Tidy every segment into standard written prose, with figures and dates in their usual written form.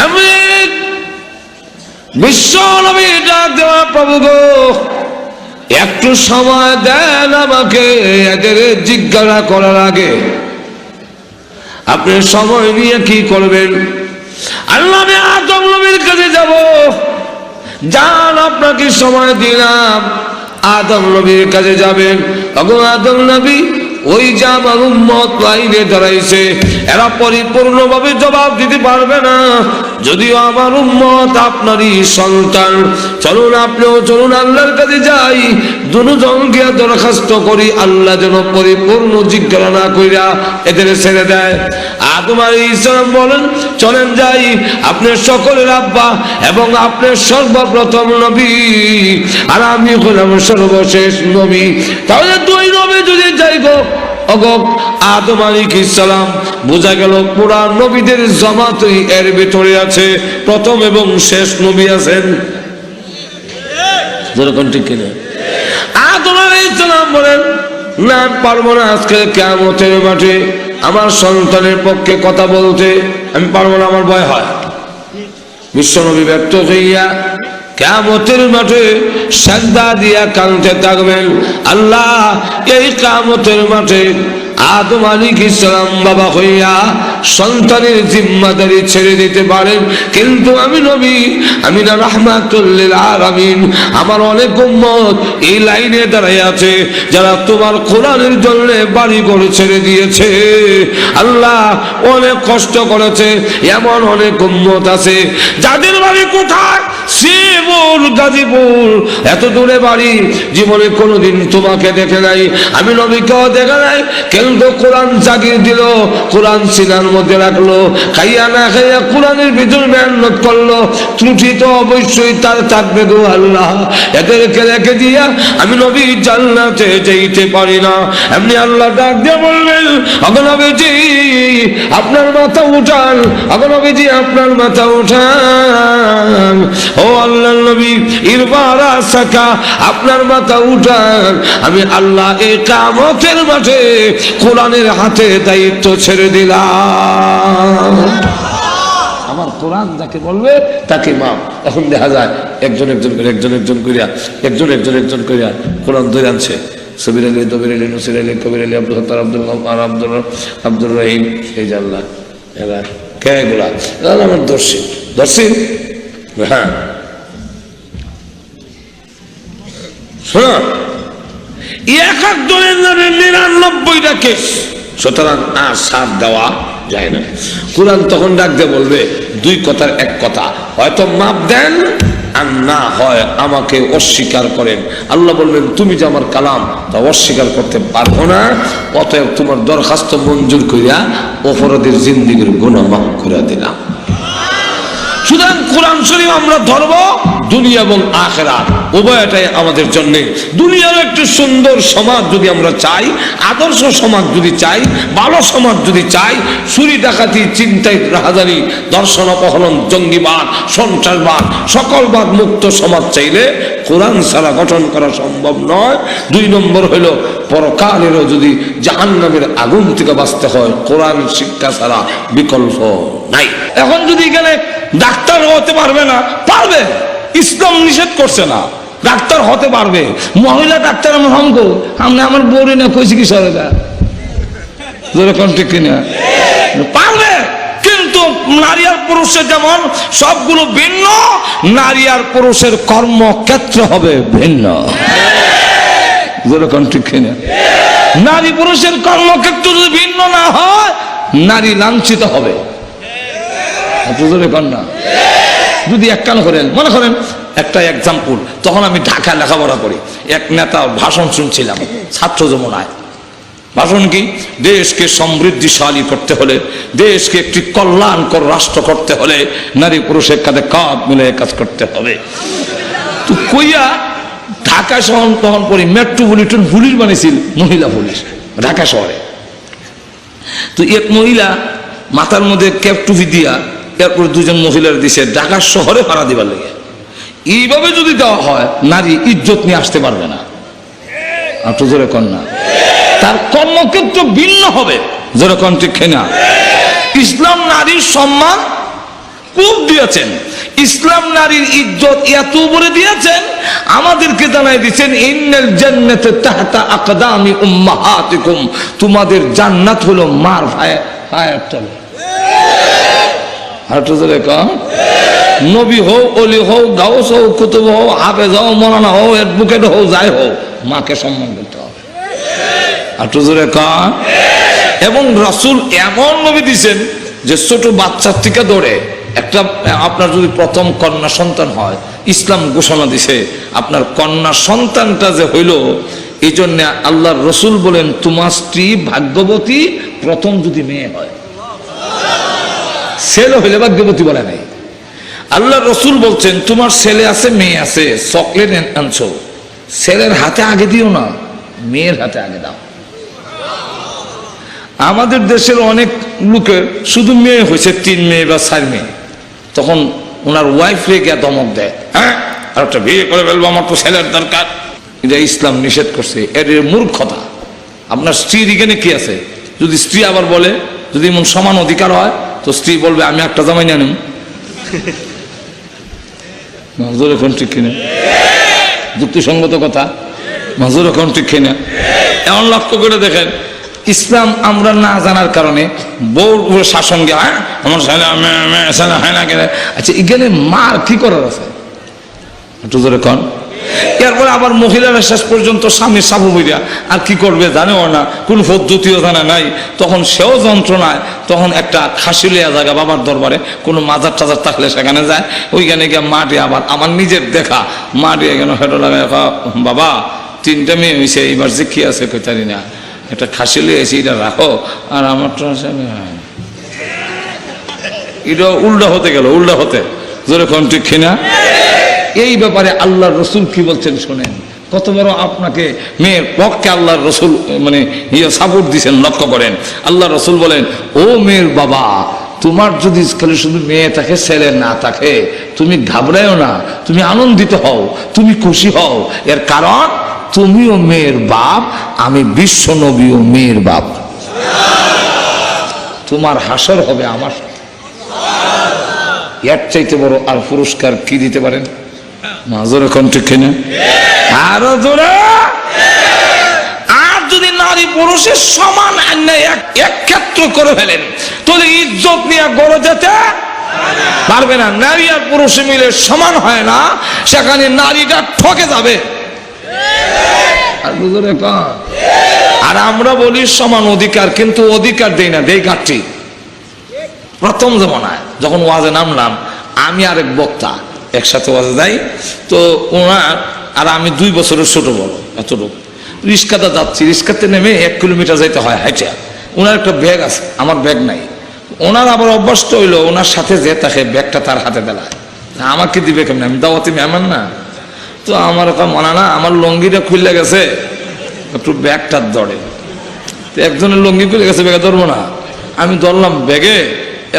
এমনি বিশ্ব নবী ডাক দেওয়া, প্রভু গো একটু সময় দেন আমাকে, এদের জিজ্ঞাসা করার আগে আপনি সময় নিয়ে কি করবেন? আল্লাহ, আমি আদম নবীর কাছে যাব। যান, আপনাকে সময় দিলাম। আদম নবীর কাছে যাবেন। তখন আদম নবী ওই যে আমার উম্মত লাইনে দাঁড়াইছে, এরা পরিপূর্ণভাবে জবাব দিতে পারবে না, যদিও আমার উম্মত আপনারই সন্তান। চলুন, আপনিও চলুন, আল্লাহর কাছে যাই, দুজনকে দরখাস্ত করি, আল্লাহ যেন পরিপূর্ণ জিজ্ঞাসা না কইরা এদের ছেড়ে দেয়। আদম আলাইহিস সালাম বলেন, চলেন যাই, আপনি সকলের আব্বা এবং আপনি সর্বপ্রথম নবী, আর আমি হলাম সর্বশেষ নবী। তাহলে দুই নবী যদি যাই গো, আদম আলাইহিস সালাম, বোঝা গেল পুরা নবীদের জামাতই এর ভিতরে আছে, প্রথম এবং শেষ নবী আছেন। যেরকম ঠিক কিনা? আদম আলাইহিস সালাম বলেন, না পারবো না, আজকে কিয়ামতের মাঠে আমার সন্তানের পক্ষে কথা বলতে আমি পারবো না, আমার ভয় হয়। বিশ্বনবী ব্যক্ত হইয়া কিয়ামতের মাঠে সিজদা দিয়া কাঁদতে থাকবেন। আল্লাহ, এই কিয়ামতের মাঠে আদম আলাইহিস সালাম বাবা হইয়া সন্তানের জিম্মাদারি ছেড়ে দিতে পারেন, কিন্তু আমি নবী, আমি না রাহমাতুল লিল আলামিন, আমার অনেক উম্মত এই লাইনে দাঁড়ায় আছে যারা তোমার কোরআনের জন্য বাড়ি ঘর ছেড়ে দিয়েছে। আল্লাহ, অনেক কষ্ট করেছে, এমন অনেক উম্মত আছে যাদের বাড়ি কোথায়? শ্রীপুর, গাজীপুর, এত দূরে বাড়ি, জীবনে কোনোদিন তোমাকে দেখে নাই, আমি নবীকেও দেখে নাই, কিন্তু কোরআন জাগিয়ে দিল, কোরআন সিনার মধ্যে রাখলো, খাইয়া না খাইয়া কোরআনের ভিতর মেহনত করলো, ত্রুটি তো অবশ্যই তার থাকবে গো আল্লাহ। এদেরকে রেখে দিয়া আমি নবী জান্নাতে যেতে পারি না। এমনি আল্লাহ ডাক দিয়ে বলবেন, নবীজি আপনার মাথা উঠান, নবীজি আপনার মাথা উঠান, ও আল্লাহর নবী ইরবারা সাকা, আপনার মাথা উঠান, আমি আল্লাহ এই কিয়ামতের মাঠে কোরআনের হাতে দায়িত্ব ছেড়ে দিলাম। আমার কোরআন যাকে বলবে তাকে মাপ। এখন দেখা যায় একজন একজন করিয়া কোরআন ধরে আনছে। সবির আলী, দবির আলী, নসির আলী, কবির আলী, আব্দুল হত্তার, আব্দুর রহিম, এই জানলা এরা কে? এগুলা আমার দর্শী। হ্যাঁ, শোনো, এক একজনের নামে 99টা কেস, সুতরাং আর সাথ দেওয়া যায় না। কোরআন তখন ডাক দিয়ে বলবে দুই কথার এক কথা, হয়তো মাপ দেন আর না হয় আমাকে অস্বীকার করেন। আল্লাহ বলবেন, তুমি যে আমার কালাম তা অস্বীকার করতে পারবো না, অতএব তোমার দরখাস্ত মঞ্জুর করিয়া অপরাধীর জিন্দেগীর গুনাহ মাফ করে দিলাম। সুতরাং কোরআন শরীফ আমরা ধরব, দুনিয়া এবং আখিরাত উভয়টাই আমাদের জন্য। দুনিয়ার একটি সুন্দর সমাজ যদি আমরা চাই, আদর্শ সমাজ যদি চাই, ভালো সমাজ যদি চাই, চুরি ডাকাতি, চিন্তায় রাহাজানি, দর্শন অপহরণ, জঙ্গিবাদ, সন্ত্রাসবাদ, সকলবাদ মুক্ত সমাজ চাইলে কোরআন ছাড়া গঠন করা সম্ভব নয়। 2 নম্বর হইল, পরকালেরও যদি জাহান্নামের আগুন থেকে বাঁচতে হয়, কোরআন শিক্ষা ছাড়া বিকল্প নাই। এখন যদি এখানে ডাক্তার হতে পারবে না, পারবে, ইসলাম নিষেধ করছে না, ডাক্তার হতে পারবে। মহিলা ডাক্তার আমার হঙ্গ, আমি আমার বউরে না কইছি কি সরকার, যেরকম ঠিক কিনা, পারবে। কিন্তু নারী আর পুরুষের যেমন সবগুলো ভিন্ন, নারী আর পুরুষের কর্মক্ষেত্র হবে ভিন্ন, যেরকম ঠিক কিনা। নারী পুরুষের কর্মক্ষেত্র যদি ভিন্ন না হয়, নারী লাঞ্ছিত হবে। না, যদি এক কান করেন, মনে করেন একটা এক্সাম্পল, তখন আমি ঢাকায় লেখাপড়া করি, এক নেতা ভাষণ শুনছিলাম ছাত্র যমুনায়। ভাষণ কি? দেশকে সমৃদ্ধিশালী করতে হলে, দেশকে একটি কল্যাণকর রাষ্ট্র করতে হলে নারী পুরুষের কাঁধে কাঁধ মিলে কাজ করতে হবে। তো কইয়া ঢাকা শহর তখন পড়ি মেট্রোপলিটন পুলিশ বানিয়েছিল, মহিলা পুলিশ ঢাকা শহরে। তো এক মহিলা মাথার মধ্যে ক্যাপ টুপি দিয়া, এরপর 2জন মহিলার দিছে ঢাকা শহরে ভাড়া দিবার লেগে। এইভাবে যদি দেওয়া হয়, নারী ইজ্জত নিয়ে আসতে পারবে না। আপনি জোরে কন না, তার কর্মক্ষেত্র ভিন্ন হবে, যেরকম ঠিক না। ইসলাম নারীর সম্মান খুব দিয়েছেন। ইসলাম নারীর ইজ্জত এত উপরে দিয়েছেন, আমাদেরকে জানাই দিয়েছেন ইন্নাল জান্নাতা তাহতা আকদামি উম্মাহাতিকুম, তোমাদের জান্নাত হলো মার পায়ের তলে। আর তো কম নবী হোক, অলি হোক, গাউস হোক, কুতুব হোক, হাফেজ হোক, মৌলানা হোক, অ্যাডভোকেট হোক, যাই হোক, মাকে সম্মান করতে হবে। আর তো কম। এবং রাসূল এমন নবী দিয়েছেন যে ছোট বাচ্চার থেকে ধরে একটা, আপনার যদি প্রথম কন্যা সন্তান হয়, ইসলাম ঘোষণা দিছে আপনার কন্যা সন্তানটা যে হইল, এই জন্য আল্লাহর রসুল বলেন তোমার স্ত্রী ভাগ্যবতী প্রথম যদি মেয়ে হয়। ছেলে হইলে ভাগ্যবতী বলে নাই। আল্লাহর রসুল বলছেন তোমার ছেলে আছে মেয়ে আছে, চকলেট আনছো, ছেলের হাতে আগে দিও না, মেয়ের হাতে আগে দাও। আমাদের দেশের অনেক লোকের শুধু মেয়ে হয়েছে, 3 মেয়ে বা 4 মেয়ে, তখন ওনার ওয়াইফ রে গিয়ে ধমক দেয়, হ্যাঁ আর একটা বিয়ে করে ফেলবো, আমার তো ছেলের দরকার। এটা ইসলাম নিষেধ করছে, এর মূর্খতা। আপনার স্ত্রীর এখানে কি আছে? যদি স্ত্রী আবার বলে, যদি এমন সমান অধিকার হয়, তো স্ত্রী বলবে আমি একটা জামাই নিয়ে নিম। মাজুর এখন ঠিক কিনা? যুক্তিসঙ্গত কথা। মাজুর এখন ঠিক কিনা? এমন লক্ষ্য করে দেখেন, ইসলাম আমরা না জানার কারণে বউ শাসন গে, আমার ছেলে হয় না কেন? আচ্ছা, এখানে মার কি করার আছে? একটু ধরে কন। এরপরে আবার মহিলারা শেষ পর্যন্ত স্বামীর সাবু বইয়া আর কি করবে জানেও না, কোন পদ্ধতিও জানা নাই, তখন সেও যন্ত্রণায়, তখন একটা খাসি লিয়া জায়গা বাবার দরবারে, কোনো মাজার টাজার থাকলে সেখানে যায়, ওইখানে গিয়ে মাটি, আবার আমার নিজের দেখা মাটি এখানে হেঁটো লাগায়, বাবা 3টা মেয়ে হয়েছে, এইবার যে কি আছে কইতারি না, একটা খাসি লিয়ে এসে এটা রাখো, আর আমার তো এটা উল্টা হতে গেল, উল্টা হতে জোরে কোন ঠিক কিনা? এই ব্যাপারে আল্লাহর রসুল কি বলছেন শোনেন, কত বড় আপনাকে মেয়ের পক্ষে আল্লাহর রসুল মানে সাপোর্ট দিচ্ছেন, লক্ষ্য করেন। আল্লাহ রসুল বলেন, ও মেয়ের বাবা, তোমার যদি খালি শুধু মেয়ে থাকে, ছেলে না থাকে, তুমি ঘাবড়ায়ও না, তুমি আনন্দিত হও, তুমি খুশি হও। এর কারণ তুমিও মেয়ের বাপ, আমি বিশ্ব নবীও মেয়ের বাপ। তোমার হাসর হবে আমার। এর চাইতে বড় আর পুরস্কার কি দিতে পারেন? মাজুর এখন ঠিক কিনা? আরো জোরে। আর যদি নারী পুরুষের সমান এক ক্ষেত্র করে ফেলেন, তাহলে ইজ্জত নিয়ে গড়ে যেতে পারবে না। নারী আর পুরুষে মিলে সমান হয় না, সেখানে নারীটা ঠকে যাবে। আর আমরা বলি সমান অধিকার, কিন্তু অধিকার দেই না, দেই ঘাটতি। প্রথম জমানায় যখন ওয়াজে নামলাম, আমি আরেক বক্তা একসাথে ওয়াজে যাই, তো ওনার আর আমি 2 বছরের ছোট বড়, এতটুকু রিক্সাতে যাচ্ছি, রিক্সাতে নেমে 1 কিলোমিটার যাইতে হয় হাইটা। ওনার একটা ব্যাগ আছে, আমার ব্যাগ নাই। ওনার আবার অভ্যস্ত হইলো ওনার সাথে যে থাকে ব্যাগটা তার হাতে দেলায়, আমাকে দিবে কেমন? আমি দাওয়াতি মেহমান না। তো আমার মনে না, আমার লঙ্গিটা খুলে গেছে, একটু ব্যাগটার দরে, তো একজনের লঙ্গি খুলে গেছে, ব্যাগে ধরবো না, আমি ধরলাম ব্যাগে।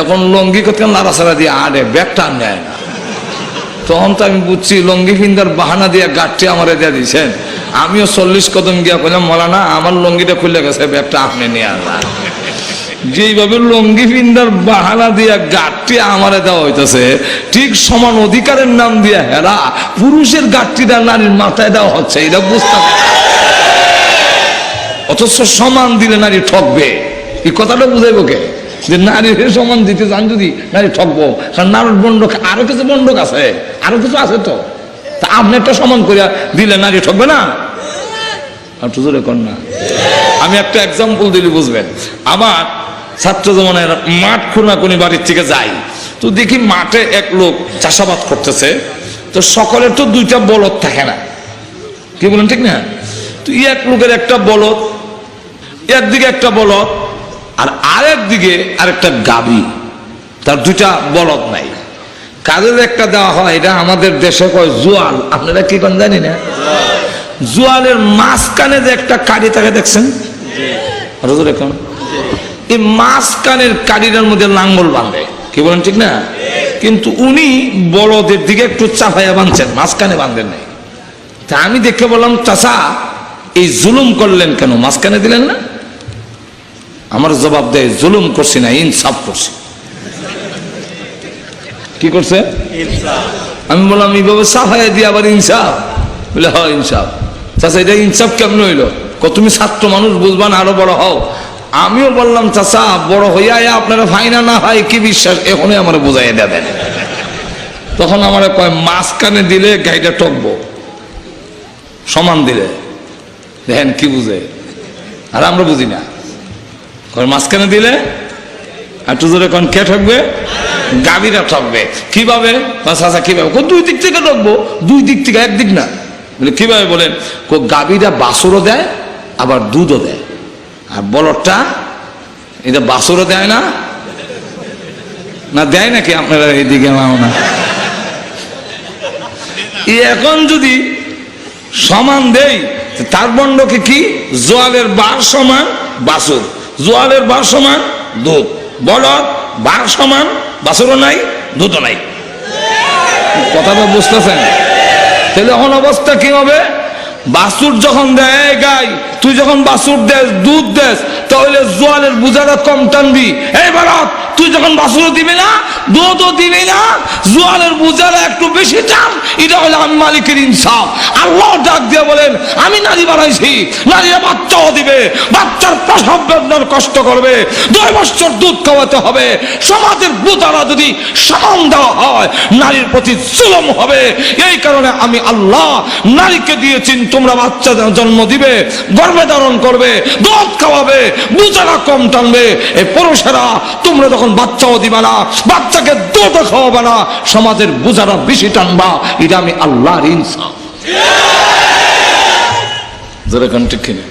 এখন লঙ্গি করতে লাড়াছাড়া দিয়ে আরে ব্যাগটা নেয় না। তখন তো আমি বুঝছি লঙ্গি ফিন্দার বাহানা দিয়ে গাঠটি আমার দিয়ে দিয়েছেন। আমিও 40 কদম গিয়া কইলাম, মৌলানা আমার লঙ্গিটা খুলে গেছে, ব্যাগটা আপনি নিয়ে আসবেন। যেইভাবে লঙ্গি ফিন্দার বাহানা দিয়া গাঠটি আমারে দেওয়া হইতেছে, ঠিক সমান অধিকারের নাম দিয়া হেরা পুরুষের গাঠটিটা নারীর মাথায় দেওয়া হচ্ছে, এটা বুঝতে। অথচ সমান দিলে নারী ঠকবে, এই কথাটা বুঝাইব কে? যে নারীর সমান দিতে যান যদি নারী ঠকবো, কারণ নারীর বন্ডক আরো কিছু বন্ডক আছে, আরো কিছু আছে, তো আপনি একটা সমান করিয়া দিলে নারী ঠকবে না? না। আমি একটা এক্সাম্পল দিলে বুঝবেন। আমার ছাত্র জীবনের মাঠ খুনাখুনি বাড়ির থেকে যাই, তো দেখি মাঠে এক লোক চাষাবাদ করতেছে, তো সকলের তো 2টা বলদ থাকে না, কি বলেন ঠিক না? তো এক লোকের একটা বলদ, একদিকে একটা বলদ, আর আরেক দিকে আরেকটা গাভী, তার 2টা বলদ নাই। কাজের একটা দেওয়া হয়, এটা আমাদের দেশে কয় জোয়াল, আপনারা কি কোন জানি না? জোয়ালের মাঝখানে যে একটা কাড়ি থাকে দেখছেন, এখন এই মাঝখানের কাড়িটার মধ্যে লাঙ্গল বাঁধে, কি বলেন ঠিক না? কিন্তু উনি বলদের দিকে একটু চাপাইয়া বাঁধছেন, মাঝখানে বাঁধেন নাই। তা আমি দেখে বললাম, চাচা এই জুলুম করলেন কেন, মাঝখানে দিলেন না? আমার জবাব দেয়, জুলুম করছি না, ইনসাফ করছি। কি করছে? আমি বললাম এইভাবে সাফাইয়া দিয়ে আবার ইনসাফ, বলে হয় ইনসাফ। চাচা এটা ইনসাফ কেমন হইলো? তুমি ছাত্র মানুষ বুঝবা না, আরো বড় হও। আমিও বললাম চাচা বড় হইয়া আপনারা ফাইনা না হয় কি বিশ্বাস, এখনই আমার বোঝাই দেবেন। তখন আমার কয় মাঝখানে দিলে গাড়িটা টকবো, সমান দিলে দেখেন কি বুঝে, আর আমরা বুঝি না। মাঝখানে দিলে একটু জোরে কোন কে ঠকবে? গাভীরা ঠকবে। কিভাবে? চাচা কিভাবে? দুই দিক থেকে ঠকবো। দুই দিক থেকে, একদিক না। বলে কিভাবে? বলেন গাভীরা বাছুরও দেয় আবার দুধও দেয়, আর বলদটা এটা বাছুরও দেয় না, না দেয় নাকি আপনারা এইদিকে? না, এখন যদি সমান দেই তার বন্ডকে কি? জোয়ালের বার সমান বাছুর, জোয়ালের বার সমান দুধ, বলদ বার সমান বাছুরও নাই দুধও নাই। কথাটা বুঝতেছেন? তাহলে এখন অবস্থা কি হবে? বাছুর যখন দেয় গাই, তুই যখন বাছুর দেস দুধ দেস, তাহলে জোয়ালের বোঝাটা কম টানবি। এই বলদ তুই যখন বাছুরও দিবি না দুধও দিবি না, জোয়ালের বোঝাটা একটু বেশি টান। এটা হলো আমি মালিকের ইনসাফ। আল্লাহ ডাক দিয়ে বলেন আমি নারী বানাইছি, নারীরা বাচ্চাও দিবে, বাচ্চার প্রসব বেদনার কষ্ট করবে, 2 বছর দুধ খাওয়াতে হবে। সমাজের বোঝাটা যদি সমান দেওয়া হয়, নারীর প্রতি জুলুম হবে। এই কারণে আমি আল্লাহ নারীকে দিয়েছি, তোমরা বাচ্চা জন্ম দিবে, গর্ভে ধারণ করবে, দুধ খাওয়াবে, বোঝাটা কম টানবে। এই পুরুষেরা তোমরা যখন বাচ্চাও দিবা না, বাচ্চাকে দুধও খাওয়াবে না, সমাজের বোঝাটা বেশি টানবা। এটা আমি আল্লাহর ইনসাফ। যারা ঠিক কিনা?